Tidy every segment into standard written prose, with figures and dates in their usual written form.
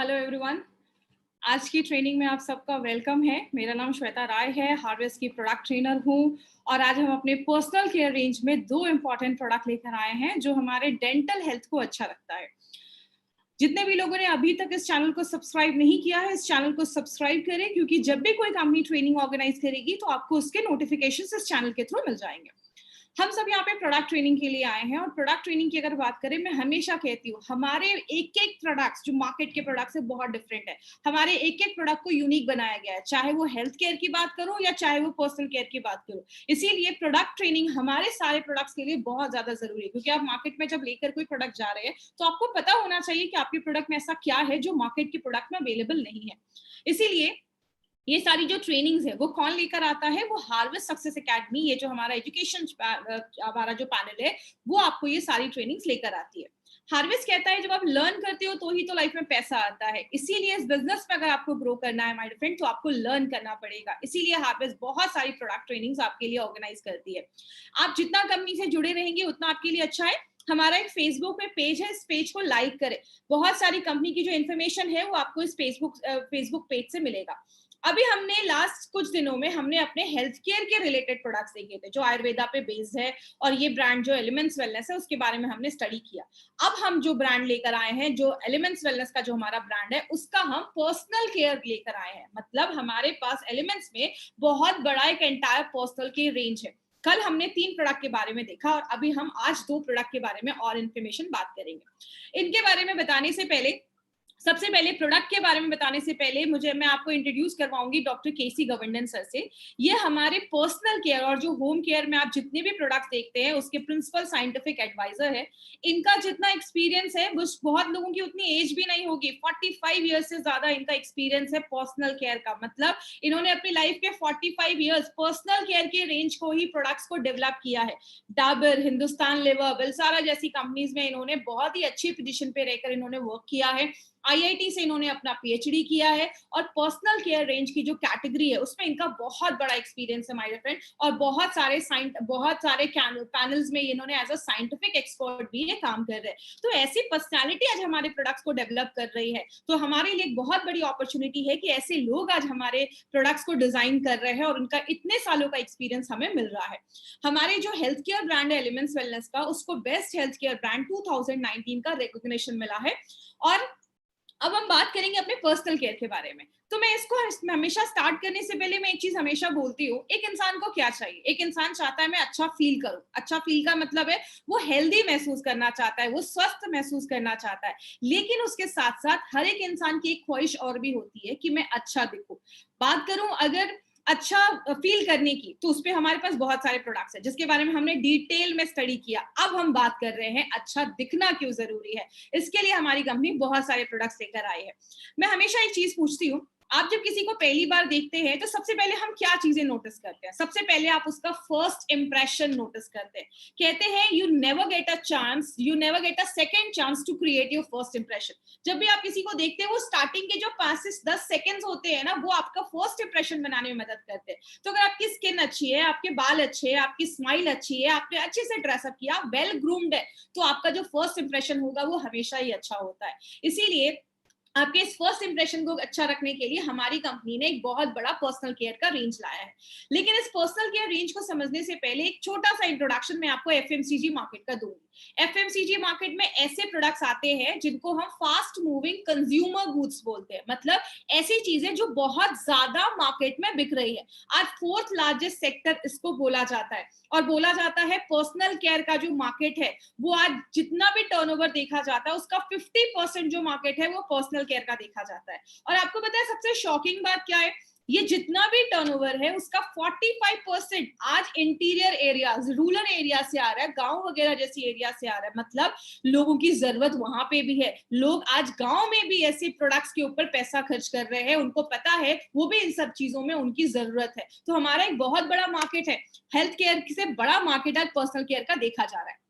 Hello everyone. आज की training में आप सबका वेलकम है। मेरा नाम श्वेता राय है, हार्वेस्ट की प्रोडक्ट ट्रेनर हूँ और आज हम अपने पर्सनल केयर रेंज में 2 इम्पॉर्टेंट प्रोडक्ट लेकर आए हैं जो हमारे डेंटल हेल्थ को अच्छा रखता है। जितने भी लोगों ने अभी तक इस चैनल को सब्सक्राइब नहीं किया है, इस चैनल को सब्सक्राइब करें क्योंकि जब भी कोई कंपनी ट्रेनिंग ऑर्गेनाइज करेगी तो आपको उसके नोटिफिकेशन इस चैनल के थ्रू मिल जाएंगे। हम सब यहाँ पे प्रोडक्ट ट्रेनिंग के लिए आए हैं और प्रोडक्ट ट्रेनिंग की अगर बात करें, मैं हमेशा कहती हूँ हमारे एक एक प्रोडक्ट्स जो मार्केट के प्रोडक्ट से बहुत डिफरेंट है। हमारे एक एक प्रोडक्ट को यूनिक बनाया गया है, चाहे वो हेल्थ केयर की बात करो या चाहे वो पर्सनल केयर की बात करो। इसीलिए प्रोडक्ट ट्रेनिंग हमारे सारे प्रोडक्ट्स के लिए बहुत ज्यादा जरूरी है, क्योंकि आप मार्केट में जब लेकर कोई प्रोडक्ट जा रहे हैं तो आपको पता होना चाहिए कि आपके प्रोडक्ट में ऐसा क्या है जो मार्केट के प्रोडक्ट में अवेलेबल नहीं है। इसीलिए ये सारी जो ट्रेनिंग्स है वो कौन लेकर आता है, वो हार्वेस्ट सक्सेस एकेडमी, ये जो हमारा एजुकेशन हमारा जो पैनल है वो आपको ये सारी ट्रेनिंग्स लेकर आती है। हार्वेस्ट कहता है जब आप लर्न करते हो तो ही तो लाइफ में पैसा आता है। इसीलिए इस बिजनेस में अगर आपको ग्रो करना है माय फ्रेंड, तो आपको लर्न करना पड़ेगा। इसीलिए हार्वेस्ट बहुत सारी प्रोडक्ट ट्रेनिंग्स आपके लिए ऑर्गेनाइज करती है। आप जितना कंपनी से जुड़े रहेंगे उतना आपके लिए अच्छा है। हमारा एक फेसबुक पे पेज है, इस पेज को लाइक करें। बहुत सारी कंपनी की जो इन्फॉर्मेशन है वो आपको इस फेसबुक पेज से मिलेगा। अभी हमने लास्ट कुछ दिनों में हमने अपने हेल्थ केयर के रिलेटेड प्रोडक्ट्स देखे थे जो आयुर्वेदा पे बेस्ड है, और ये ब्रांड जो एलिमेंट्स वेलनेस है उसके बारे में हमने स्टडी किया। अब हम जो ब्रांड लेकर आए हैं, जो एलिमेंट्स वेलनेस का जो हमारा ब्रांड है, उसका हम पर्सनल केयर लेकर आए हैं। मतलब हमारे पास एलिमेंट्स में बहुत बड़ा एक एंटायर पर्सनल केयर रेंज है। कल हमने 3 प्रोडक्ट के बारे में देखा और अभी हम आज 2 प्रोडक्ट के बारे में और इन्फॉर्मेशन बात करेंगे। इनके बारे में बताने से पहले, सबसे पहले प्रोडक्ट के बारे में बताने से पहले मैं आपको इंट्रोड्यूस करवाऊंगी डॉक्टर केसी गवर्नन सर से। ये हमारे पर्सनल केयर और जो होम केयर में आप जितने भी प्रोडक्ट्स देखते हैं उसके प्रिंसिपल साइंटिफिक एडवाइजर है। इनका जितना एक्सपीरियंस है वो बहुत लोगों की उतनी एज भी नहीं होगी। 45 ईयर्स से ज्यादा इनका एक्सपीरियंस है पर्सनल केयर का। मतलब इन्होंने अपनी लाइफ के 45 ईयर्स पर्सनल केयर के रेंज को ही प्रोडक्ट्स को डेवलप किया है। डाबर, हिंदुस्तान लेवर, बिलसारा जैसी कंपनीज में इन्होंने बहुत ही अच्छी पोजीशन पे रहकर इन्होंने वर्क किया है। आईआईटी से इन्होंने अपना पीएचडी किया है और पर्सनल केयर रेंज की जो कैटेगरी है उसमें इनका बहुत बड़ा एक्सपीरियंस है माय फ्रेंड। और बहुत सारे पैनल्स में इन्होंने एज अ साइंटिफिक एक्सपर्ट भी ये काम कर रहे हैं। तो ऐसी पर्सनालिटी आज हमारे प्रोडक्ट्स को डेवलप कर रही है, तो हमारे लिए एक बहुत बड़ी अपॉर्चुनिटी है कि ऐसे लोग आज हमारे प्रोडक्ट्स को डिजाइन कर रहे हैं और उनका इतने सालों का एक्सपीरियंस हमें मिल रहा है। हमारे जो हेल्थ केयर ब्रांड है एलिमेंट्स वेलनेस का, उसको बेस्ट हेल्थ केयर ब्रांड 2019 का रिकॉग्निशन मिला है। और अब हम बात करेंगे अपने पर्सनल केयर के बारे में। तो मैं इसको हमेशा स्टार्ट करने से पहले मैं एक चीज हमेशा बोलती हूँ, एक इंसान को क्या चाहिए? एक इंसान चाहता है मैं अच्छा फील करूं। अच्छा फील का मतलब है वो हेल्दी महसूस करना चाहता है, वो स्वस्थ महसूस करना चाहता है। लेकिन उसके साथ साथ हर एक इंसान की एक ख्वाहिश और भी होती है कि मैं अच्छा दिखूं। बात करूं अगर अच्छा फील करने की, तो उसपे हमारे पास बहुत सारे प्रोडक्ट्स हैं जिसके बारे में हमने डिटेल में स्टडी किया। अब हम बात कर रहे हैं अच्छा दिखना क्यों जरूरी है। इसके लिए हमारी कंपनी बहुत सारे प्रोडक्ट्स लेकर आई है। मैं हमेशा एक चीज पूछती हूँ, आप जब किसी को पहली बार देखते हैं तो सबसे पहले हम क्या चीजें नोटिस करते हैं? सबसे पहले आप उसका फर्स्ट इंप्रेशन नोटिस करते हैं। कहते हैं you never get a second chance to create your first impression. जब भी आप किसी को देखते हैं वो स्टार्टिंग के जो 5 से 10 सेकेंड्स होते हैं ना, वो आपका फर्स्ट इंप्रेशन बनाने में मदद करते हैं। तो अगर आपकी स्किन अच्छी है, आपके बाल अच्छे हैं, आपकी स्माइल अच्छी है, आपने अच्छे से ड्रेसअप किया, वेल ग्रूम्ड है, तो आपका जो फर्स्ट इंप्रेशन होगा वो हमेशा ही अच्छा होता है। इसीलिए आपके इस फर्स्ट इंप्रेशन को अच्छा रखने के लिए हमारी कंपनी ने एक बहुत बड़ा पर्सनल केयर का रेंज लाया है। लेकिन इस पर्सनल केयर रेंज को समझने से पहले एक छोटा सा इंट्रोडक्शन मैं आपको एफएमसीजी मार्केट का दूंगी। एफएमसीजी मार्केट में ऐसे प्रोडक्ट्स आते हैं जिनको हम फास्ट मूविंग कंज्यूमर गुड्स बोलते हैं। मतलब ऐसी चीजें जो बहुत ज्यादा मार्केट में बिक रही है। आज 4th लार्जेस्ट सेक्टर इसको बोला जाता है, और बोला जाता है पर्सनल केयर का जो मार्केट है वो आज जितना भी टर्नओवर देखा जाता है उसका 50% जो मार्केट है वो पर्सनल केयर का देखा जाता है। और आपको पता है सबसे शॉकिंग बात क्या है? ये जितना भी टर्नओवर है उसका 45% आज इंटीरियर एरियाज, रूरल एरिया से आ रहा है, गांव वगैरह जैसी एरिया से आ रहा है। मतलब लोगों की जरूरत वहां पे भी है। लोग आज गांव में भी ऐसे प्रोडक्ट्स के ऊपर पैसा खर्च कर रहे हैं, उनको पता है वो भी इन सब चीजों में उनकी जरूरत है। तो हमारा एक बहुत बड़ा मार्केट है, हेल्थ केयर से बड़ा मार्केट आज पर्सनल केयर का देखा जा रहा है।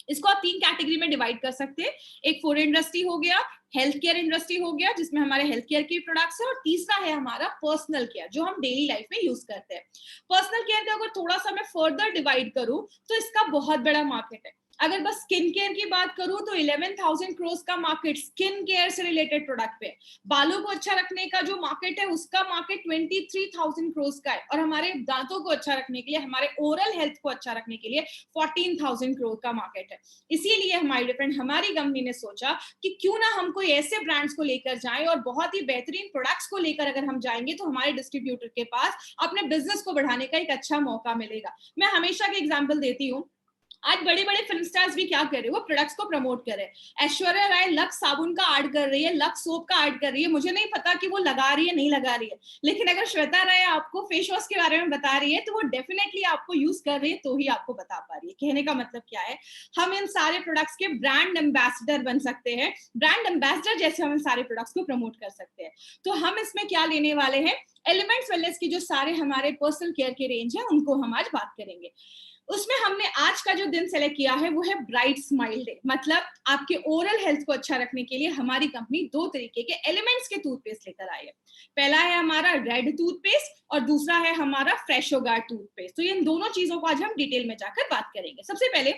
इसको आप 3 कैटेगरी में डिवाइड कर सकते हैं। एक फूड इंडस्ट्री हो गया, हेल्थ केयर इंडस्ट्री हो गया जिसमें हमारे हेल्थ केयर के प्रोडक्ट्स है, और तीसरा है हमारा पर्सनल केयर जो हम डेली लाइफ में यूज करते हैं। पर्सनल केयर का अगर थोड़ा सा मैं फर्दर डिवाइड करूं तो इसका बहुत बड़ा मार्केट है। अगर बस स्किन केयर की बात करूं तो 11,000 करोड़ का मार्केट स्किन केयर से रिलेटेड प्रोडक्ट पे, बालों को अच्छा रखने का जो मार्केट है उसका मार्केट 23,000 करोड़ का है, और हमारे दांतों को अच्छा रखने के लिए, हमारे ओरल हेल्थ को अच्छा रखने के लिए 14,000 करोड़ का मार्केट है। इसीलिए हमारी फ्रेंड, हमारी कंपनी ने सोचा कि क्यों ना हम कोई ऐसे ब्रांड्स को लेकर जाएं और बहुत ही बेहतरीन प्रोडक्ट्स को लेकर अगर हम जाएंगे तो हमारे डिस्ट्रीब्यूटर के पास अपने बिजनेस को बढ़ाने का एक अच्छा मौका मिलेगा। मैं हमेशा की एग्जाम्पल देती हूँ, आज बड़े बड़े फिल्म स्टार्स भी क्या कर रहे हैं, वो प्रोडक्ट्स को प्रमोट कर रहे हैं। ऐश्वर्या राय लक्स साबुन का ऐड कर रही है, लक्स सोप का ऐड कर रही है, मुझे नहीं पता कि वो लगा रही है नहीं लगा रही है, लेकिन अगर श्वेता राय आपको फेस वॉश के बारे में बता रही है तो वो डेफिनेटली आपको यूज कर रही है तो ही आपको बता पा रही है। कहने का मतलब क्या है, हम इन सारे प्रोडक्ट्स के ब्रांड एम्बेसडर बन सकते हैं, ब्रांड एम्बेसडर जैसे हम इन सारे प्रोडक्ट्स को प्रमोट कर सकते हैं। तो हम इसमें क्या लेने वाले हैं, एलिमेंट्स वेलनेस की जो सारे हमारे पर्सनल केयर के रेंज है उनको हम आज बात करेंगे। उसमें हमने आज का जो दिन सेलेक्ट किया है वो है ब्राइट स्माइल डे, मतलब आपके ओरल हेल्थ को अच्छा रखने के लिए हमारी कंपनी दो तरीके के एलिमेंट्स के टूथपेस्ट लेकर आई है। पहला है हमारा रेड टूथपेस्ट और दूसरा है हमारा फ्रेशो गार्ड टूथपेस्ट। तो इन दोनों चीजों को आज हम डिटेल में जाकर बात करेंगे। सबसे पहले,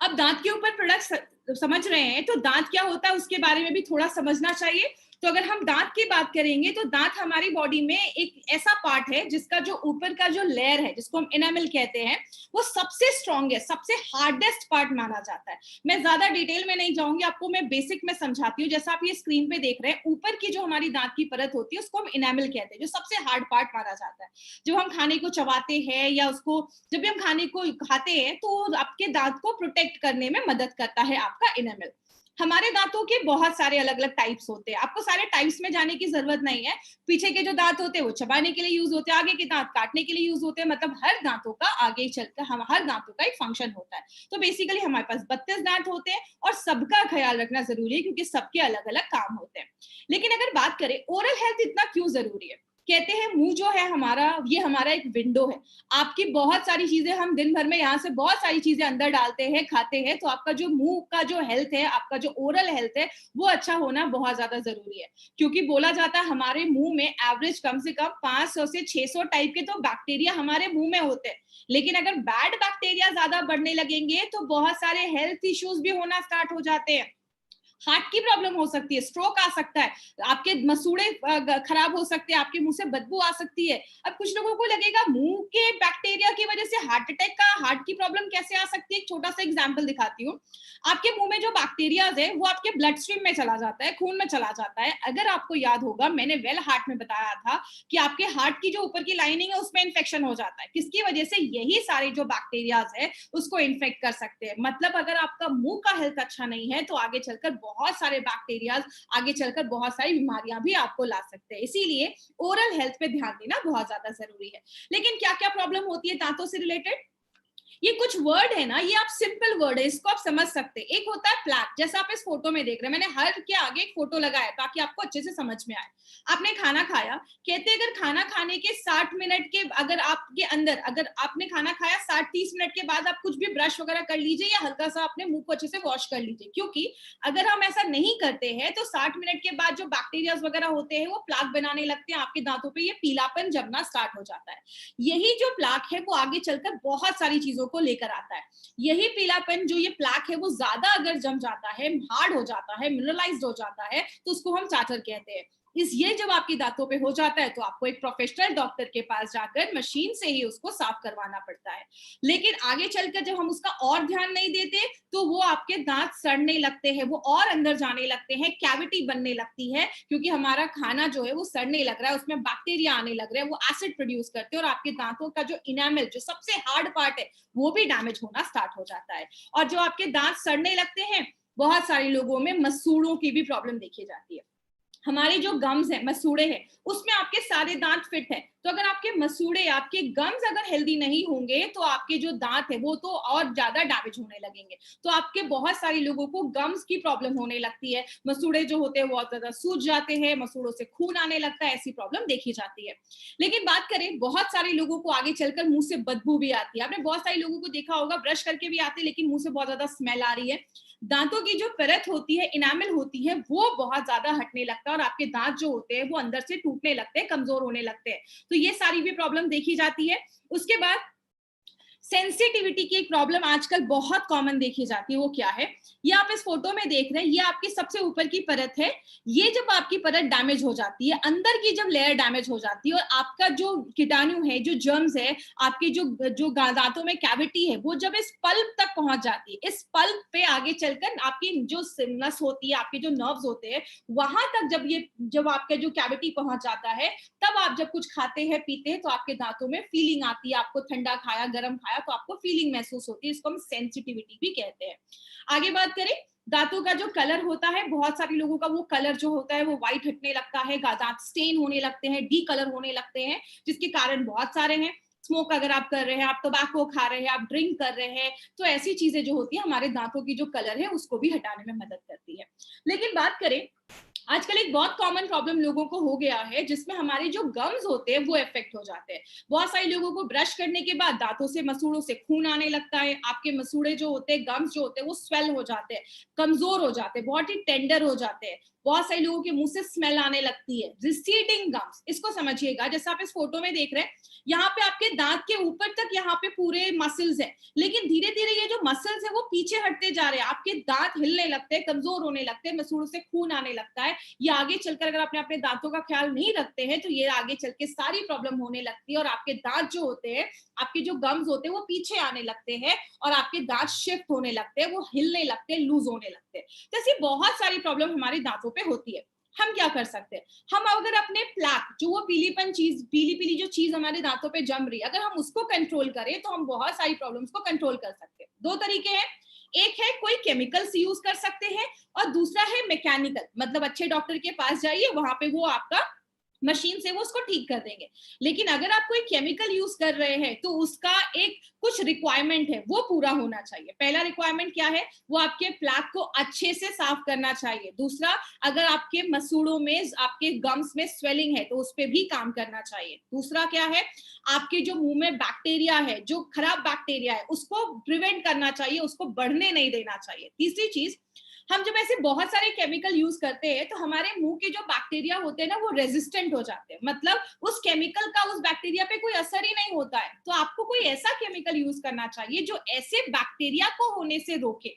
अब दांत के ऊपर प्रोडक्ट समझ रहे हैं तो दांत क्या होता है उसके बारे में भी थोड़ा समझना चाहिए। तो अगर हम दांत की बात करेंगे तो दांत हमारी बॉडी में एक ऐसा पार्ट है जिसका जो ऊपर का जो लेयर है जिसको हम एनामल कहते हैं, वो सबसे स्ट्रॉन्गेस्ट, सबसे हार्डेस्ट पार्ट माना जाता है। मैं ज्यादा डिटेल में नहीं जाऊंगी, आपको मैं बेसिक में समझाती हूँ। जैसा आप ये स्क्रीन पे देख रहे हैं, ऊपर की जो हमारी दांत की परत होती है उसको हम एनामल कहते हैं, जो सबसे हार्ड पार्ट माना जाता है। जब हम खाने को चबाते हैं या उसको जब भी हम खाने को खाते हैं तो आपके दांत को प्रोटेक्ट करने में मदद करता है आपका एनामल। हमारे दांतों के बहुत सारे अलग अलग टाइप्स होते हैं, आपको सारे टाइप्स में जाने की जरूरत नहीं है। पीछे के जो दांत होते हैं वो चबाने के लिए यूज होते हैं, आगे के दांत काटने के लिए यूज होते हैं, मतलब हर दांतों का आगे चलकर हम हर दांतों का एक फंक्शन होता है। तो बेसिकली हमारे पास 32 दांत होते हैं और सबका ख्याल रखना जरूरी है क्योंकि सबके अलग अलग काम होते हैं। लेकिन अगर बात करें ओरल हेल्थ इतना क्यों जरूरी है, कहते हैं मुंह जो है हमारा, ये हमारा एक विंडो है। आपकी बहुत सारी चीजें, हम दिन भर में यहाँ से बहुत सारी चीजें अंदर डालते हैं, खाते हैं, तो आपका जो मुंह का जो हेल्थ है, आपका जो ओरल हेल्थ है, वो अच्छा होना बहुत ज्यादा जरूरी है। क्योंकि बोला जाता है हमारे मुंह में एवरेज कम से कम 500 से 600 टाइप के तो बैक्टीरिया हमारे मुंह में होते हैं। लेकिन अगर बैड बैक्टीरिया ज्यादा बढ़ने लगेंगे तो बहुत सारे हेल्थ इश्यूज भी होना स्टार्ट हो जाते हैं। हार्ट की प्रॉब्लम हो सकती है, स्ट्रोक आ सकता है, आपके मसूड़े खराब हो सकते हैं, आपके मुंह से बदबू आ सकती है। अब कुछ लोगों को लगेगा मुंह के बैक्टीरिया की वजह से हार्ट अटैक का, हार्ट की प्रॉब्लम कैसे आ सकती है। एक छोटा सा एग्जांपल दिखाती हूँ। आपके मुंह में जो बैक्टीरियाज है वो आपके ब्लड स्ट्रीम में चला जाता है, खून में चला जाता है। अगर आपको याद होगा, मैंने वेल हार्ट में बताया था कि आपके हार्ट की जो ऊपर की लाइनिंग है उसमें इन्फेक्शन हो जाता है, किसकी वजह से, यही सारे जो बैक्टीरियाज है उसको इन्फेक्ट कर सकते हैं। मतलब अगर आपका मुंह का हेल्थ अच्छा नहीं है तो आगे चलकर बहुत सारे बैक्टीरियाज, आगे चलकर बहुत सारी बीमारियां भी आपको ला सकते हैं। इसीलिए ओरल हेल्थ पे ध्यान देना बहुत ज्यादा जरूरी है। लेकिन क्या क्या प्रॉब्लम होती है दांतों से रिलेटेड, ये कुछ वर्ड है ना, ये आप सिंपल वर्ड है, इसको आप समझ सकते हैं। एक होता है प्लैक, जैसा आप इस फोटो में देख रहे हैं, मैंने हर के आगे एक फोटो लगाया ताकि आपको अच्छे से समझ में आए। आपने खाना खाया, कहते हैं अगर खाना खाने के 60 मिनट के, अगर आपके अंदर, अगर आपने खाना खाया 60-30 मिनट के बाद आप कुछ भी ब्रश वगैरह कर लीजिए या हल्का सा अपने मुंह को अच्छे से वॉश कर लीजिए, क्योंकि अगर हम ऐसा नहीं करते हैं तो 60 मिनट के बाद जो बैक्टीरिया वगैरह होते हैं वो प्लाक बनाने लगते हैं आपके दांतों पे, ये पीलापन जमना स्टार्ट हो जाता है। यही जो प्लाक है वो आगे चलकर बहुत सारी चीजों को लेकर आता है। यही पीलापन, जो ये प्लाक है, वो ज्यादा अगर जम जाता है, हार्ड हो जाता है, मिनरलाइज्ड हो जाता है, तो उसको हम चाटर कहते हैं। ये जब आपकी दांतों पे हो जाता है तो आपको एक प्रोफेशनल डॉक्टर के पास जाकर मशीन से ही उसको साफ करवाना पड़ता है। लेकिन आगे चलकर जब हम उसका और ध्यान नहीं देते तो वो आपके दांत सड़ने लगते हैं, वो और अंदर जाने लगते हैं, कैविटी बनने लगती है, क्योंकि हमारा खाना जो है वो सड़ने लग रहा है, उसमें बैक्टीरिया आने लग रहे हैं, वो एसिड प्रोड्यूस करते हैं और आपके दांतों का जो इनामल, जो सबसे हार्ड पार्ट है, वो भी डैमेज होना स्टार्ट हो जाता है। और जो आपके दांत सड़ने लगते हैं, बहुत सारे लोगों में मसूड़ों की भी प्रॉब्लम देखी जाती है। हमारी जो गम्स है, मसूड़े हैं, उसमें आपके सारे दांत फिट है, तो अगर आपके मसूड़े, आपके गम्स अगर हेल्दी नहीं होंगे तो आपके जो दांत है वो तो और ज्यादा डैमेज होने लगेंगे। तो आपके बहुत सारे लोगों को गम्स की प्रॉब्लम होने लगती है, मसूड़े जो होते हैं वो बहुत ज्यादा सूज जाते हैं, मसूड़ों से खून आने लगता है, ऐसी प्रॉब्लम देखी जाती है। लेकिन बात करें, बहुत सारे लोगों को आगे चलकर मुंह से बदबू भी आती है। आपने बहुत सारे लोगों को देखा होगा ब्रश करके भी आते हैं लेकिन मुंह से बहुत ज्यादा स्मेल आ रही है। दांतों की जो परत होती है, इनामल होती है, वो बहुत ज्यादा हटने लगता है और आपके दांत जो होते हैं वो अंदर से टूटने लगते हैं, कमजोर होने लगते हैं। तो ये सारी भी प्रॉब्लम देखी जाती है। उसके बाद सेंसिटिविटी की एक प्रॉब्लम आजकल बहुत कॉमन देखी जाती है, वो क्या है? ये आप इस फोटो में देख रहे हैं, ये आपकी सबसे ऊपर की परत है। ये जब आपकी परत डैमेज हो जाती है, अंदर की जब लेयर डैमेज हो जाती है और आपका जो कीटाणु है, जो जर्म्स है, आपके जो दांतों में कैविटी है, वो जब इस पल्प तक पहुंच जाती है, इस पल्प पे आगे चलकर आपकी जो नस होती है, आपके जो नर्व्स होते हैं, वहां तक जब आपका जो कैविटी पहुंच जाता है, तब आप जब कुछ खाते हैं, पीते हैं, तो आपके दांतों में फीलिंग आती है। आपको ठंडा खाया, गर्म खाया तो आपको फीलिंग महसूस होती है। इसको हम सेंसिटिविटी भी कहते हैं। आगे बात करें, दांतों का जो कलर होता है, बहुत सारे लोगों का वो कलर जो होता है वो व्हाइट हटने लगता है, दांत स्टेन होने लगते हैं, डी कलर होने लगते हैं, जिसके कारण बहुत सारे हैं। स्मोक अगर आप कर रहे हैं, आप टोबैको खा रहे हैं, आप ड्रिंक कर रहे हैं, तो ऐसी चीजें जो होती है हमारे दांतों की जो कलर है उसको भी हटाने में मदद करती है। लेकिन बात करें, आजकल एक बहुत कॉमन प्रॉब्लम लोगों को हो गया है, जिसमें हमारे जो गम्स होते हैं वो इफेक्ट हो जाते हैं। बहुत सारे लोगों को ब्रश करने के बाद दांतों से, मसूड़ों से खून आने लगता है। आपके मसूड़े जो होते हैं, गम्स जो होते हैं, वो स्वेल हो जाते हैं, कमजोर हो जाते हैं, बहुत ही टेंडर हो जाते हैं। बहुत सारे लोगों के मुंह से स्मेल आने लगती है। रिसीडिंग गम्स, इसको समझिएगा, जैसे आप इस फोटो में देख रहे हैं, यहाँ पे आपके दांत के ऊपर तक यहाँ पे पूरे मसल्स है, लेकिन धीरे धीरे ये जो मसल्स है वो पीछे हटते जा रहे हैं। आपके दांत हिलने लगते हैं, कमजोर होने लगते हैं, मसूड़ों से खून आने लगता है। ये आगे चलकर अगर आपने अपने दांतों का ख्याल नहीं रखते हैं, तो ये आगे चल के सारी प्रॉब्लम होने लगती है और आपके दांत जो होते हैं, आपके जो गम्स होते हैं, वो पीछे आने लगते हैं और आपके दांत शिफ्ट होने लगते हैं, वो हिलने लगते हैं, लूज होने लगते हैं। तो ऐसी बहुत सारी प्रॉब्लम हमारे दांतों पे होती है। हम क्या कर सकते हैं? हम अगर अपने प्लाक, जो वो पीलीपन चीज, पीली पीली जो चीज हमारे दांतों पे जम रही है, अगर हम उसको कंट्रोल करें, तो हम बहुत सारी प्रॉब्लम्स को कंट्रोल कर सकते हैं। दो तरीके हैं, एक है कोई केमिकल्स यूज कर सकते हैं और दूसरा है मैकेनिकल, मतलब अच्छे डॉक्टर के पास जाइए, वहां पे वो आपका मशीन से वो उसको ठीक कर देंगे। लेकिन अगर आप कोई केमिकल यूज कर रहे हैं, तो उसका एक कुछ रिक्वायरमेंट है, वो पूरा होना चाहिए। पहला रिक्वायरमेंट क्या है? वो आपके प्लाक को अच्छे से साफ करना चाहिए। दूसरा, अगर आपके मसूड़ों में, आपके गम्स में स्वेलिंग है, तो उस पर भी काम करना चाहिए। दूसरा क्या है? आपके जो मुंह में बैक्टीरिया है, जो खराब बैक्टीरिया है, उसको प्रिवेंट करना चाहिए, उसको बढ़ने नहीं देना चाहिए। तीसरी चीज, हम जब ऐसे बहुत सारे केमिकल यूज करते हैं, तो हमारे मुंह के जो बैक्टीरिया होते हैं ना, वो रेजिस्टेंट हो जाते हैं, मतलब उस केमिकल का उस बैक्टीरिया पे कोई असर ही नहीं होता है। तो आपको कोई ऐसा केमिकल यूज करना चाहिए जो ऐसे बैक्टीरिया को होने से रोके।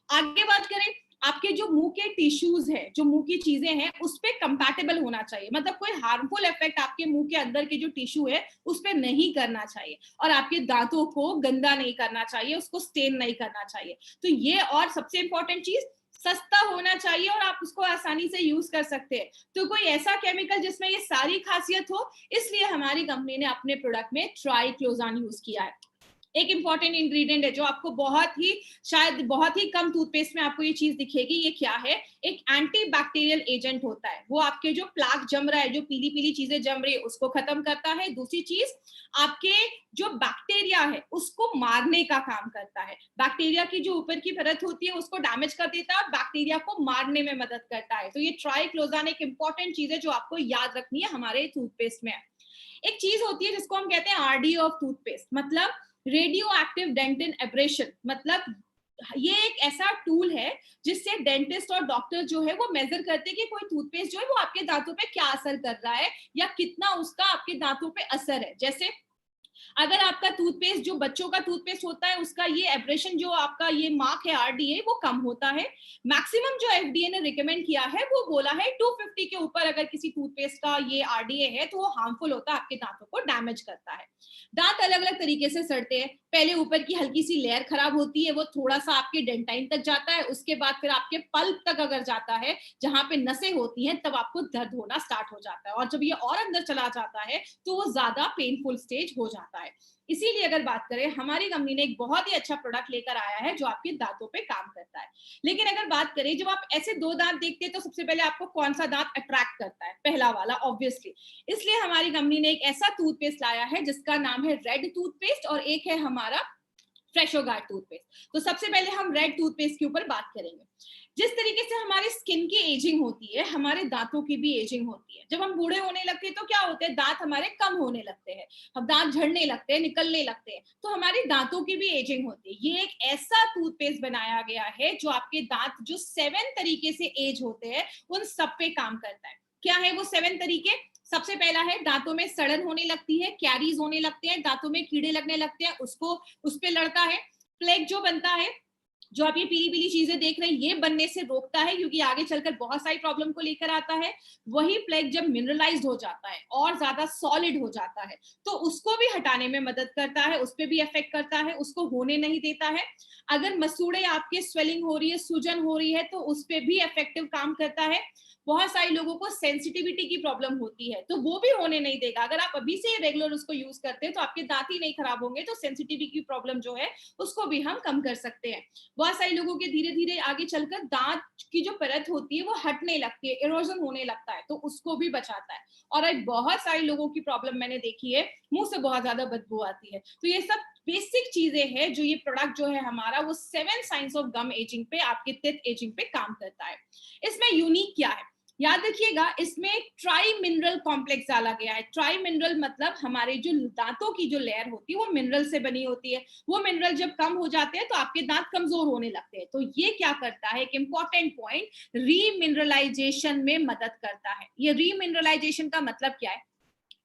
आगे बात करें, आपके जो मुंह के टिश्यूज है, जो मुंह की चीजें हैं, उस पे कंपैटिबल होना चाहिए, मतलब कोई हार्मफुल इफेक्ट आपके मुंह के अंदर के जो टिश्यू है उस पे नहीं करना चाहिए, और आपके दांतों को गंदा नहीं करना चाहिए, उसको स्टेन नहीं करना चाहिए। तो ये, और सबसे इंपॉर्टेंट चीज, सस्ता होना चाहिए और आप उसको आसानी से यूज कर सकते हैं। तो कोई ऐसा केमिकल जिसमें ये सारी खासियत हो, इसलिए हमारी कंपनी ने अपने प्रोडक्ट में ट्राइक्लोजान यूज किया है। एक इंपॉर्टेंट इंग्रेडिएंट है जो आपको बहुत ही, शायद बहुत ही कम टूथपेस्ट में आपको ये चीज दिखेगी। ये क्या है? एक एंटी बैक्टीरियल एजेंट होता है। वो आपके जो प्लाक जम रहा है, जो पीली पीली चीजें जम रही है, उसको खत्म करता है। दूसरी चीज, आपके जो बैक्टीरिया है उसको मारने का काम करता है। बैक्टीरिया की जो ऊपर की परत होती है उसको डैमेज कर देता है और बैक्टीरिया को मारने में मदद करता है। तो ये ट्राइक्लोजान एक इंपॉर्टेंट चीज है जो आपको याद रखनी है हमारे टूथपेस्ट में। एक चीज होती है जिसको हम कहते हैं आरडी ऑफ टूथपेस्ट, मतलब रेडियो एक्टिव डेंटिन एब्रेशन। मतलब ये एक ऐसा टूल है जिससे डेंटिस्ट और डॉक्टर जो है वो मेजर करते हैं कि कोई टूथपेस्ट जो है वो आपके दांतों पे क्या असर कर रहा है, या कितना उसका आपके दांतों पे असर है। जैसे अगर आपका टूथपेस्ट, जो बच्चों का टूथपेस्ट होता है, उसका ये एब्रेशन, जो आपका ये मार्क है आरडीए, वो कम होता है। मैक्सिमम जो एफडीए ने रिकमेंड किया है वो बोला है 250 के ऊपर अगर किसी टूथपेस्ट का ये आरडीए है तो वो हार्मफुल होता है, आपके दांतों को डैमेज करता है। दांत अलग अलग तरीके से सड़ते हैं। पहले ऊपर की हल्की सी लेयर खराब होती है, वो थोड़ा सा आपके डेंटाइन तक जाता है, उसके बाद फिर आपके पल्प तक अगर जाता है, जहां पे नसें होती हैं, तब आपको दर्द होना स्टार्ट हो जाता है, और जब ये और अंदर चला जाता है तो वो ज्यादा पेनफुल स्टेज हो जाता है। इसीलिए अगर बात करें, हमारी कंपनी ने एक बहुत ही अच्छा प्रोडक्ट लेकर आया है जो आपके दांतों पे काम करता है। लेकिन अगर बात करें, जब आप ऐसे दो दांत देखते हैं तो सबसे पहले आपको कौन सा दांत अट्रैक्ट करता है? पहला वाला, ऑब्वियसली। इसलिए हमारी कंपनी ने एक ऐसा टूथपेस्ट लाया है जिसका नाम है रेड टूथपेस्ट, और एक है हमारा फ्रेशो गार्ड टूथपेस्ट। तो सबसे पहले हम रेड टूथपेस्ट के ऊपर बात करेंगे। जिस तरीके से हमारे स्किन की एजिंग होती है, हमारे दांतों की भी एजिंग होती है। जब हम बूढ़े होने लगते हैं तो क्या होते हैं? दांत हमारे कम होने लगते हैं, हम दांत झड़ने लगते हैं, निकलने लगते हैं, तो हमारे दांतों की भी एजिंग होती है। ये एक ऐसा टूथपेस्ट बनाया गया है जो आपके दांत जो 7 तरीके से एज होते हैं उन सब पे काम करता है। क्या है वो 7 तरीके? सबसे पहला है दांतों में सड़न होने लगती है, कैरीज होने लगते हैं, दांतों में कीड़े लगने लगते हैं, उस पे लड़ता है। प्लेग जो बनता है, जो आप ये पीली पीली चीजें देख रहे हैं, ये बनने से रोकता है, क्योंकि आगे चलकर बहुत सारी प्रॉब्लम को लेकर आता है। वही प्लेग जब मिनरलाइज्ड हो जाता है और ज्यादा सॉलिड हो जाता है, तो उसको भी हटाने में मदद करता है, उस पर भी इफेक्ट करता है, उसको होने नहीं देता है। अगर मसूड़े आपके स्वेलिंग हो रही है, सूजन हो रही है, तो उस पर भी इफेक्टिव काम करता है। बहुत सारे लोगों को सेंसिटिविटी की प्रॉब्लम होती है, तो वो भी होने नहीं देगा। अगर आप अभी से रेगुलर उसको यूज करते हैं तो आपके दांत ही नहीं खराब होंगे, तो सेंसिटिविटी की प्रॉब्लम जो है उसको भी हम कम कर सकते हैं। बहुत सारे लोगों के धीरे धीरे आगे चलकर दांत की जो परत होती है वो हटने लगती है, इरोजन होने लगता है, तो उसको भी बचाता है। और आज बहुत सारे लोगों की प्रॉब्लम मैंने देखी है, मुंह से बहुत ज्यादा बदबू आती है। तो ये सब बेसिक चीजें हैं जो ये प्रोडक्ट जो है हमारा, वो 7 साइंस ऑफ गम एजिंग पे, आपके टीथ एजिंग पे काम करता है। इसमें यूनिक क्या है, याद रखिएगा, इसमें ट्राई मिनरल कॉम्प्लेक्स डाला गया है। ट्राई मिनरल मतलब हमारे जो दांतों की जो लेयर होती है वो मिनरल से बनी होती है। वो मिनरल जब कम हो जाते हैं तो आपके दांत कमजोर होने लगते हैं। तो ये क्या करता है, एक इंपॉर्टेंट पॉइंट, रीमिनरलाइजेशन में मदद करता है। ये रीमिनरलाइजेशन का मतलब क्या है,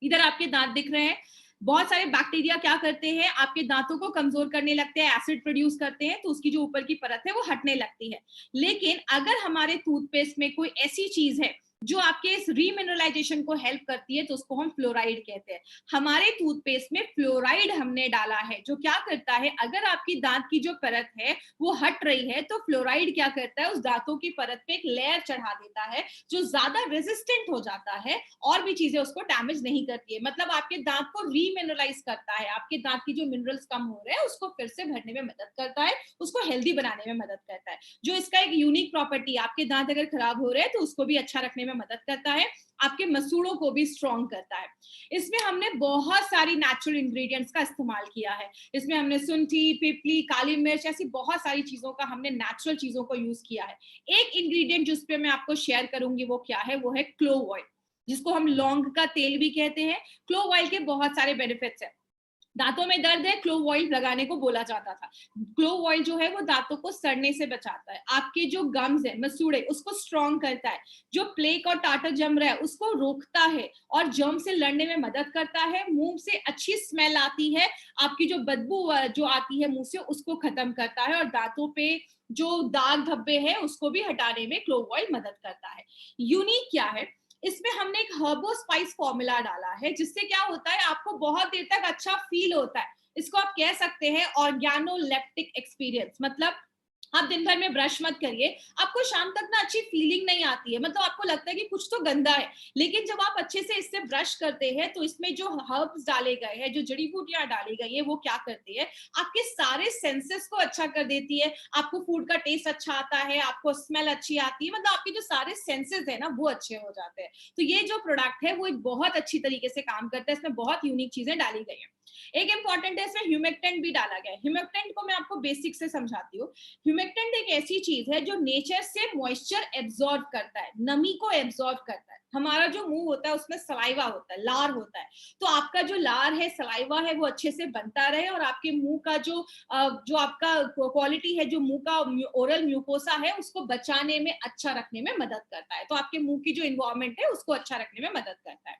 इधर आपके दांत दिख रहे हैं, बहुत सारे बैक्टीरिया क्या करते हैं, आपके दांतों को कमजोर करने लगते हैं, एसिड प्रोड्यूस करते हैं, तो उसकी जो ऊपर की परत है वो हटने लगती है। लेकिन अगर हमारे टूथपेस्ट में कोई ऐसी चीज है जो आपके इस रीमिनरलाइजेशन को हेल्प करती है, तो उसको हम फ्लोराइड कहते हैं। हमारे टूथपेस्ट में फ्लोराइड हमने डाला है, जो क्या करता है, अगर आपकी दांत की जो परत है वो हट रही है, तो फ्लोराइड क्या करता है, उस दांतों की परत पे एक लेयर चढ़ा देता है जो ज्यादा रेजिस्टेंट हो जाता है, और भी चीजें उसको डैमेज नहीं करती है। मतलब आपके दांत को रीमिनरलाइज करता है, आपके दांत की जो मिनरल्स कम हो रहे हैं उसको फिर से भरने में मदद करता है, उसको हेल्दी बनाने में मदद करता है। जो इसका एक यूनिक प्रॉपर्टी, आपके दांत अगर खराब हो रहे हैं तो उसको भी अच्छा रखने में मदद करता है, आपके मसूड़ों को भी स्ट्रॉन्ग करता है। इसमें हमने बहुत सारी नेचुरल इंग्रेडिएंट्स का इस्तेमाल किया है। इसमें हमने सुंठी, पिपली, काली मिर्च, ऐसी बहुत सारी चीजों का, हमने नेचुरल चीजों को यूज किया है। एक इंग्रेडिएंट जिस पे मैं आपको शेयर करूंगी वो क्या है, वो है क्लोव ऑयल, जिसको हम लौंग का तेल भी कहते हैं। क्लोव ऑयल के बहुत सारे बेनिफिट्स हैं। दांतों में दर्द है, क्लोव ऑयल लगाने को बोला जाता था। क्लोव ऑयल जो है वो दांतों को सड़ने से बचाता है, आपके जो गम्स है, मसूड़े, उसको स्ट्रॉन्ग करता है, जो प्लेक और टाटर जम रहा है उसको रोकता है और जर्म से लड़ने में मदद करता है, मुंह से अच्छी स्मेल आती है, आपकी जो बदबू जो आती है मुंह से उसको खत्म करता है, और दांतों पे जो दाग धब्बे हैं उसको भी हटाने में क्लोव ऑयल मदद करता है। यूनिक क्या है, इसमें हमने एक हर्बो स्पाइस फॉर्मूला डाला है, जिससे क्या होता है, आपको बहुत देर तक अच्छा फील होता है। इसको आप कह सकते हैं ऑर्गेनोलेप्टिक एक्सपीरियंस। मतलब आप दिन भर में ब्रश मत करिए, आपको शाम तक ना अच्छी फीलिंग नहीं आती है, मतलब आपको लगता है कि कुछ तो गंदा है। लेकिन जब आप अच्छे से इससे ब्रश करते हैं तो इसमें जो हर्ब्स डाले गए हैं, जो जड़ी बूटियां डाली गई है, वो क्या करती है, आपके सारे सेंसेस को अच्छा कर देती है। आपको फूड का टेस्ट अच्छा आता है, आपको स्मेल अच्छी आती है, मतलब आपके जो सारे सेंसेस है ना वो अच्छे हो जाते हैं। तो ये जो प्रोडक्ट है वो एक बहुत अच्छी तरीके से काम करता है। इसमें बहुत यूनिक चीजें डाली गई है। एक इंपॉर्टेंट है, इसमें ह्यूमेक्टेंट भी डाला गया है। ह्यूमेक्टेंट को मैं आपको बेसिक से समझाती हूँ। ह्यूमेक्टेंट एक ऐसी चीज है जो नेचर से मॉइस्चर एब्जॉर्ब करता है, नमी को एब्जॉर्ब करता है। हमारा जो मुंह होता है उसमें सलाइवा होता है, लार होता है, तो आपका जो लार है, सलाइवा है, वो अच्छे से बनता रहे और आपके मुंह का जो आपका क्वालिटी है, जो मुंह का ओरल म्यूकोसा है, उसको बचाने में, अच्छा रखने में मदद करता है। तो आपके मुंह की जो इन्वायरमेंट है उसको अच्छा रखने में मदद करता है।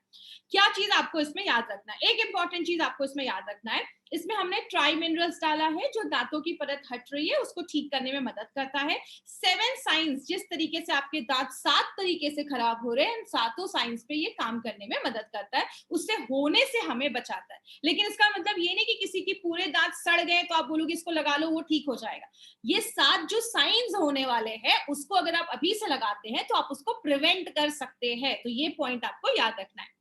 क्या चीज आपको इसमें याद रखना है, एक इंपॉर्टेंट चीज आपको इसमें याद रखना है, इसमें हमने ट्राई मिनरल्स डाला है, जो दांतों की परत हट रही है उसको ठीक करने में मदद करता है। 7 साइंस, जिस तरीके से आपके दांत 7 तरीके से खराब हो रहे हैं, इन सातों साइंस पे ये काम करने में मदद करता है, उससे होने से हमें बचाता है। लेकिन इसका मतलब ये नहीं कि किसी की पूरे दांत सड़ गए तो आप बोलोगे इसको लगा लो वो ठीक हो जाएगा। ये 7 जो साइंस होने वाले हैं उसको अगर आप अभी से लगाते हैं तो आप उसको प्रिवेंट कर सकते हैं। तो ये पॉइंट आपको याद रखना है।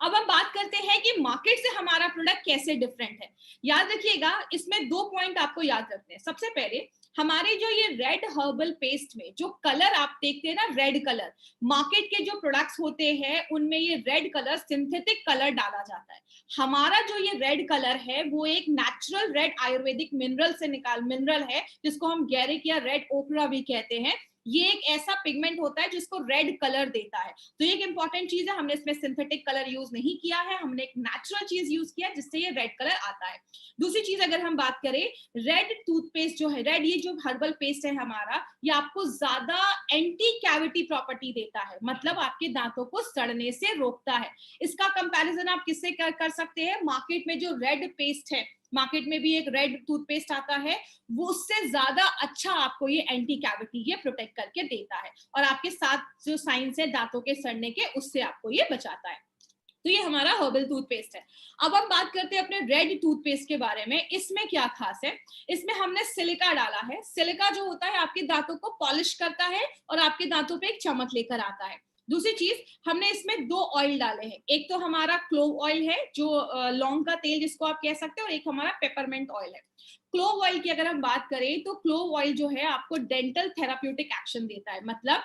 अब हम बात करते हैं कि मार्केट से हमारा प्रोडक्ट कैसे डिफरेंट है। याद रखिएगा, इसमें 2 पॉइंट आपको याद रखने हैं। सबसे पहले, हमारे जो ये रेड हर्बल पेस्ट में जो कलर आप देखते हैं ना, रेड कलर, मार्केट के जो प्रोडक्ट्स होते हैं उनमें ये रेड कलर, सिंथेटिक कलर डाला जाता है। हमारा जो ये रेड कलर है वो एक नेचुरल रेड आयुर्वेदिक मिनरल से मिनरल है, जिसको हम गैरिक या रेड ओकरा भी कहते हैं। ये एक ऐसा पिगमेंट होता है जिसको रेड कलर देता है। तो ये एक इंपॉर्टेंट चीज है, हमने इसमें सिंथेटिक कलर यूज नहीं किया है, हमने एक नेचुरल चीज यूज किया जिससे ये रेड कलर आता है। दूसरी चीज अगर हम बात करें, रेड टूथपेस्ट जो है, रेड ये जो हर्बल पेस्ट है हमारा, ये आपको ज्यादा एंटी कैविटी प्रॉपर्टी देता है, मतलब आपके दांतों को सड़ने से रोकता है। इसका कंपैरिजन आप किससे कर सकते हैं, मार्केट में जो रेड पेस्ट है, मार्केट में भी एक रेड टूथपेस्ट आता है, वो उससे ज्यादा अच्छा आपको ये एंटी कैविटी ये प्रोटेक्ट करके देता है, और आपके साथ जो साइंस है दांतों के सड़ने के, उससे आपको ये बचाता है। तो ये हमारा हर्बल टूथपेस्ट है। अब हम बात करते हैं अपने रेड टूथपेस्ट के बारे में। इसमें क्या खास है, इसमें हमने सिलिका डाला है। सिलिका जो होता है आपके दांतों को पॉलिश करता है और आपके दांतों पे एक चमक लेकर आता है। दूसरी चीज, हमने इसमें 2 ऑयल डाले हैं। एक तो हमारा क्लोव ऑयल है, जो लौंग का तेल जिसको आप कह सकते हो, और एक हमारा पेपरमेंट ऑयल है। क्लोव ऑयल की अगर हम बात करें तो क्लोव ऑयल जो है आपको डेंटल थेराप्यूटिक एक्शन देता है। मतलब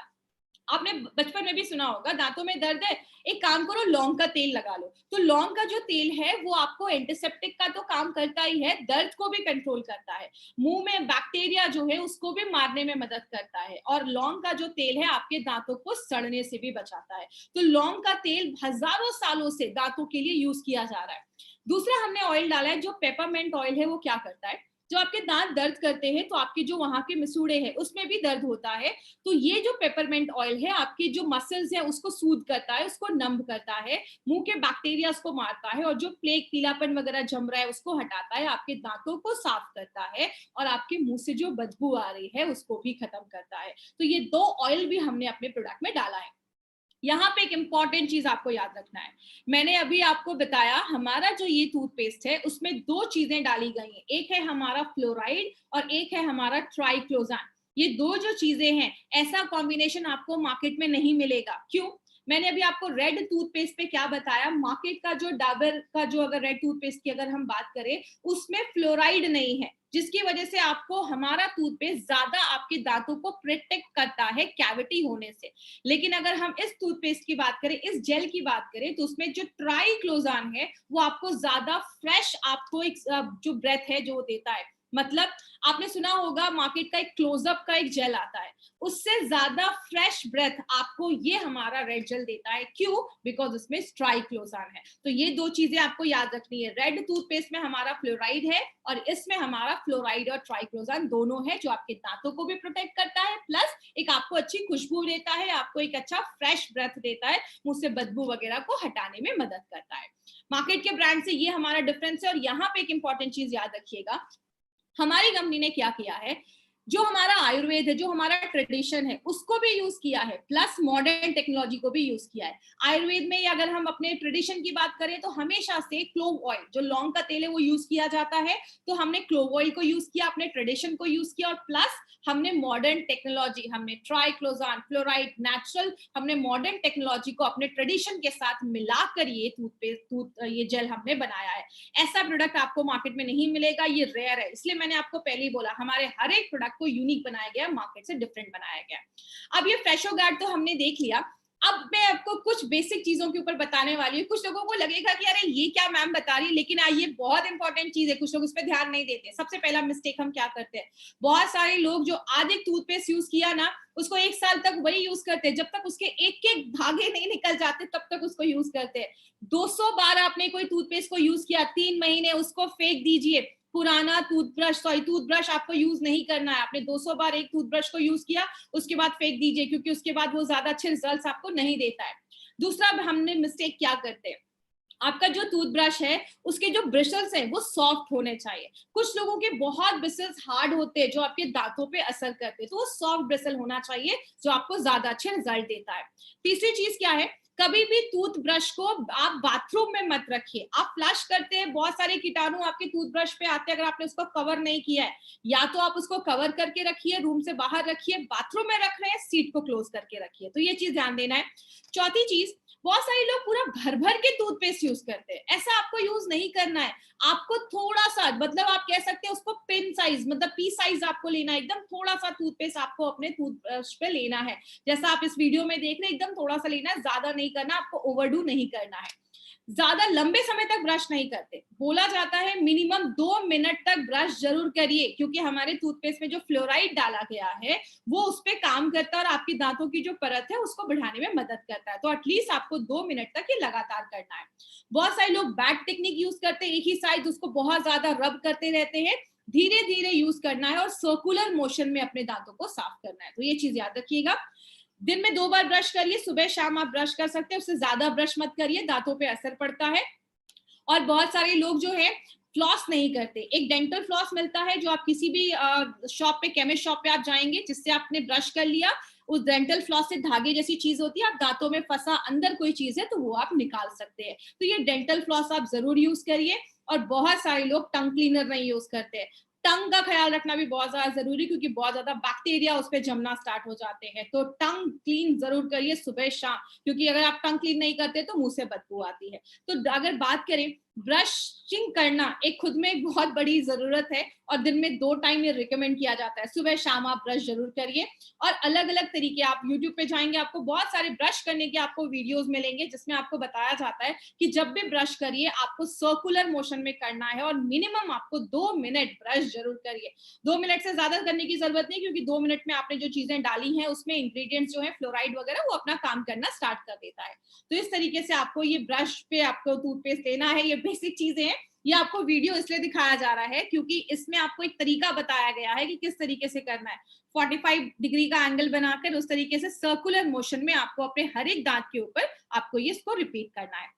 आपने बचपन में भी सुना होगा, दांतों में दर्द है, एक काम करो लौंग का तेल लगा लो। तो लौंग का जो तेल है वो आपको एंटीसेप्टिक का तो काम करता ही है, दर्द को भी कंट्रोल करता है, मुंह में बैक्टीरिया जो है उसको भी मारने में मदद करता है, और लौंग का जो तेल है आपके दांतों को सड़ने से भी बचाता है। तो लौंग का तेल हजारों सालों से दांतों के लिए यूज किया जा रहा है। दूसरा हमने ऑयल डाला है जो पेपरमेंट ऑयल है। वो क्या करता है, जो आपके दांत दर्द करते हैं तो आपके जो वहां के मिसूड़े हैं उसमें भी दर्द होता है, तो ये जो पेपरमेंट ऑयल है आपके जो मसल्स है उसको सूद करता है, उसको नंब करता है, मुंह के बैक्टीरिया को मारता है, और जो प्लेग पीलापन वगैरह जम रहा है उसको हटाता है, आपके दांतों को साफ करता है, और आपके मुंह से जो बदबू आ रही है उसको भी खत्म करता है। तो ये 2 ऑयल भी हमने अपने प्रोडक्ट में डाला है। यहाँ पे एक इंपॉर्टेंट चीज आपको याद रखना है, मैंने अभी आपको बताया हमारा जो ये टूथपेस्ट है उसमें 2 चीजें डाली गई हैं, एक है हमारा फ्लोराइड और एक है हमारा ट्राइक्लोजान। ये 2 जो चीजें हैं, ऐसा कॉम्बिनेशन आपको मार्केट में नहीं मिलेगा। क्यों, मैंने अभी आपको रेड टूथपेस्ट पे क्या बताया, मार्केट का जो डाबर का जो अगर रेड टूथपेस्ट की अगर हम बात करें उसमें फ्लोराइड नहीं है, जिसकी वजह से आपको हमारा टूथपेस्ट ज्यादा आपके दांतों को प्रोटेक्ट करता है कैविटी होने से। लेकिन अगर हम इस टूथपेस्ट की बात करें, इस जेल की बात करें, तो उसमें जो ट्राइक्लोजान है वो आपको ज्यादा फ्रेश, आपको एक जो ब्रेथ है जो देता है। मतलब आपने सुना होगा मार्केट का एक क्लोजअप का एक जेल आता है, उससे ज्यादा फ्रेश ब्रेथ आपको ये हमारा रेड जेल देता है। क्यों, बिकॉज उसमें ट्राइक्लोजान है। तो ये 2 चीजें आपको याद रखनी है, रेड टूथपेस्ट में हमारा फ्लोराइड है और इसमें हमारा फ्लोराइड और ट्राइक्लोजान दोनों है, जो आपके दांतों को भी प्रोटेक्ट करता है, प्लस एक आपको अच्छी खुशबू देता है, आपको एक अच्छा फ्रेश ब्रेथ देता है, मुंह से बदबू वगैरह को हटाने में मदद करता है। मार्केट के ब्रांड से ये हमारा डिफरेंस है। और यहाँ पे एक इंपॉर्टेंट चीज याद रखिएगा, हमारी कंपनी ने क्या किया है, जो हमारा आयुर्वेद है, जो हमारा ट्रेडिशन है, उसको भी यूज किया है, प्लस मॉडर्न टेक्नोलॉजी को भी यूज किया है। आयुर्वेद में अगर हम अपने ट्रेडिशन की बात करें तो हमेशा से क्लोव ऑयल, जो लौंग का तेल है, वो यूज किया जाता है। तो हमने क्लोव ऑयल को यूज किया, अपने ट्रेडिशन को यूज किया, और प्लस हमने मॉडर्न टेक्नोलॉजी, हमने ट्राइक्लोजान, फ्लोराइड, नेचुरल, हमने मॉडर्न टेक्नोलॉजी को अपने ट्रेडिशन के साथ मिलाकर ये टूथपेस्ट ये जेल हमने बनाया है। ऐसा प्रोडक्ट आपको मार्केट में नहीं मिलेगा, ये रेयर है। इसलिए मैंने आपको पहले ही बोला, हमारे हर एक प्रोडक्ट को यूनिक बनाया गया, मार्केट से डिफरेंट बनाया गया। अब ये फ्रेशो गार्ड तो हमने देख लिया, अब मैं आपको कुछ बेसिक चीजों के ऊपर बताने वाली हूँ। कुछ लोगों को लगेगा कि अरे ये क्या मैम बता रही है, लेकिन ये बहुत इंपॉर्टेंट चीज है, कुछ लोग उस पर ध्यान नहीं देते। सबसे पहला मिस्टेक हम क्या करते हैं, बहुत सारे लोग जो आज एक टूथपेस्ट यूज किया ना, उसको 1 साल तक वही यूज करते हैं, जब तक उसके एक एक धागे नहीं निकल जाते तब तक उसको यूज करते हैं। 200 बार आपने कोई टूथपेस्ट को यूज किया, 3 महीने उसको फेंक दीजिए। पुराना टूथब्रश आपको यूज नहीं करना है। आपने 200 बार एक टूथब्रश को यूज किया, उसके बाद फेंक दीजिए, क्योंकि उसके बाद वो ज्यादा अच्छे रिजल्ट्स आपको नहीं देता है। दूसरा हमने मिस्टेक क्या करते हैं, आपका जो टूथब्रश है उसके जो ब्रिसल्स हैं वो सॉफ्ट होने चाहिए। कुछ लोगों के बहुत ब्रिसल्स हार्ड होते हैं जो आपके दांतों पे असर करते हैं, तो वो सॉफ्ट ब्रिसल होना चाहिए जो आपको ज्यादा अच्छे रिजल्ट देता है। तीसरी चीज क्या है, कभी भी टूथब्रश को आप बाथरूम में मत रखिए। आप फ्लश करते हैं, बहुत सारे कीटाणु आपके टूथब्रश पे आते हैं, अगर आपने उसको कवर नहीं किया है, या तो आप उसको कवर करके रखिए, रूम से बाहर रखिए, बाथरूम में रख रहे हैं सीट को क्लोज करके रखिए। तो ये चीज ध्यान देना है। चौथी चीज, बहुत सारे लोग पूरा भर भर के टूथपेस्ट यूज करते हैं, ऐसा आपको यूज नहीं करना है। आपको थोड़ा सा, मतलब आप कह सकते हैं उसको पिन साइज, मतलब पी साइज आपको लेना है, एकदम थोड़ा सा टूथपेस्ट आपको अपने टूथब्रश पे लेना है, जैसा आप इस वीडियो में देख रहे हैं, एकदम थोड़ा सा लेना है, ज्यादा नहीं करना, आपको ओवरडू नहीं करना है। ज्यादा लंबे समय तक ब्रश नहीं करते। बोला जाता है मिनिमम 2 मिनट तक ब्रश जरूर करिए, क्योंकि हमारे टूथपेस्ट में जो फ्लोराइड डाला गया है वो उस पर काम करता है और आपकी दांतों की जो परत है उसको बढ़ाने में मदद करता है। तो एटलीस्ट आपको 2 मिनट तक ये लगातार करना है। बहुत सारे लोग बैक टेक्निक यूज करते हैं, एक ही साइड उसको बहुत ज्यादा रब करते रहते हैं। धीरे धीरे यूज करना है और सर्कुलर मोशन में अपने दांतों को साफ करना है। तो ये चीज याद रखिएगा। दिन में 2 बार ब्रश करिए, सुबह शाम आप ब्रश कर सकते हैं, उससे ज्यादा ब्रश मत करिए, दांतों पे असर पड़ता है। और बहुत सारे लोग जो है फ्लॉस नहीं करते। एक डेंटल फ्लॉस मिलता है जो आप किसी भी शॉप पे, केमिस्ट शॉप पे आप जाएंगे, जिससे आपने ब्रश कर लिया, उस डेंटल फ्लॉस से धागे जैसी चीज होती है, आप दांतों में फंसा अंदर कोई चीज है तो वो आप निकाल सकते हैं। तो ये डेंटल फ्लॉस आप जरूर यूज करिए। और बहुत सारे लोग टंग क्लीनर नहीं यूज करते। टंग का ख्याल रखना भी बहुत ज्यादा जरूरी, क्योंकि बहुत ज्यादा बैक्टीरिया उस पर जमना स्टार्ट हो जाते हैं। तो टंग क्लीन जरूर करिए सुबह शाम, क्योंकि अगर आप टंग क्लीन नहीं करते तो मुंह से बदबू आती है। तो अगर बात करें, ब्रशिंग करना एक खुद में एक बहुत बड़ी जरूरत है, और दिन में 2 टाइम ये रिकमेंड किया जाता है। सुबह शाम आप ब्रश जरूर करिए। और अलग अलग तरीके, आप यूट्यूब पे जाएंगे आपको बहुत सारे ब्रश करने के आपको वीडियोस मिलेंगे, जिसमें आपको बताया जाता है कि जब भी ब्रश करिए आपको सर्कुलर मोशन में करना है, और मिनिमम आपको 2 मिनट ब्रश जरूर करिए। 2 मिनट से ज्यादा करने की जरूरत नहीं, क्योंकि 2 मिनट में आपने जो चीजें डाली हैं उसमें इंग्रेडिएंट्स जो है फ्लोराइड वगैरह वो अपना काम करना स्टार्ट कर देता है। तो इस तरीके से आपको ये ब्रश पे आपको टूथपेस्ट लेना है। ये बेसिक चीजें हैं। ये आपको वीडियो इसलिए दिखाया जा रहा है क्योंकि इसमें आपको एक तरीका बताया गया है कि किस तरीके से करना है। 45 डिग्री का एंगल बनाकर उस तरीके से सर्कुलर मोशन में आपको अपने हर एक दांत के ऊपर आपको ये इसको रिपीट करना है।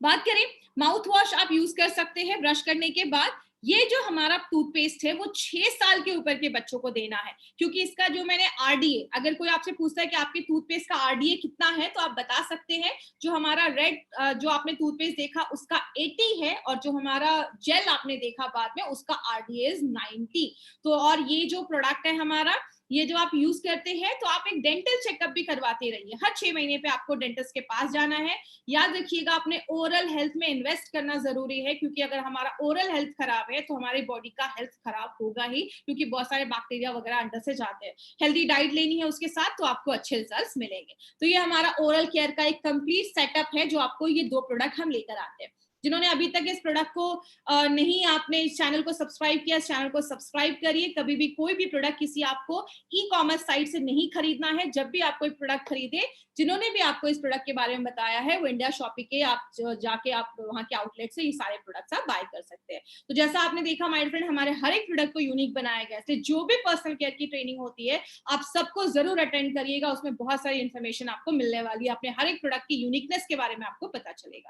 बात करें, माउथ वॉश आप यूज कर सकते हैं ब्रश करने के बाद। ये जो हमारा टूथपेस्ट है वो 6 साल के ऊपर के बच्चों को देना है, क्योंकि इसका जो मैंने आरडीए, अगर कोई आपसे पूछता है कि आपके टूथपेस्ट का आरडीए कितना है तो आप बता सकते हैं। जो हमारा रेड जो आपने टूथपेस्ट देखा उसका 80 है, और जो हमारा जेल आपने देखा बाद में उसका आरडीए इज 90। तो और ये जो प्रोडक्ट है हमारा, ये जो आप यूज करते हैं, तो आप एक डेंटल चेकअप भी करवाते रहिए। हर 6 महीने पे आपको डेंटिस्ट के पास जाना है। याद रखिएगा, अपने ओरल हेल्थ में इन्वेस्ट करना जरूरी है, क्योंकि अगर हमारा ओरल हेल्थ खराब है तो हमारी बॉडी का हेल्थ खराब होगा ही, क्योंकि बहुत सारे बैक्टीरिया वगैरह अंदर से जाते हैं। हेल्दी डाइट लेनी है उसके साथ, तो आपको अच्छे रिजल्ट्स मिलेंगे। तो ये हमारा ओरल केयर का एक कंप्लीट सेटअप है, जो आपको ये 2 प्रोडक्ट हम लेकर आते हैं। जिन्होंने अभी तक इस प्रोडक्ट को नहीं, आपने इस चैनल को सब्सक्राइब किया, इस चैनल को सब्सक्राइब करिए। कभी भी कोई भी प्रोडक्ट किसी आपको ई कॉमर्स साइट से नहीं खरीदना है। जब भी आप कोई प्रोडक्ट खरीदे, जिन्होंने भी आपको इस प्रोडक्ट के बारे में बताया है, वो इंडिया शॉपिंग के आप जाके आप वहां के आउटलेट से ये सारे प्रोडक्ट्स आप बाय कर सकते हैं। तो जैसा आपने देखा माय फ्रेंड, हमारे हर एक प्रोडक्ट को यूनिक बनाया गया है। जो भी पर्सनल केयर की ट्रेनिंग होती है आप सबको जरूर अटेंड करिएगा, उसमें बहुत सारी इन्फॉर्मेशन आपको मिलने वाली है। अपने हर एक प्रोडक्ट की यूनिकनेस के बारे में आपको पता चलेगा।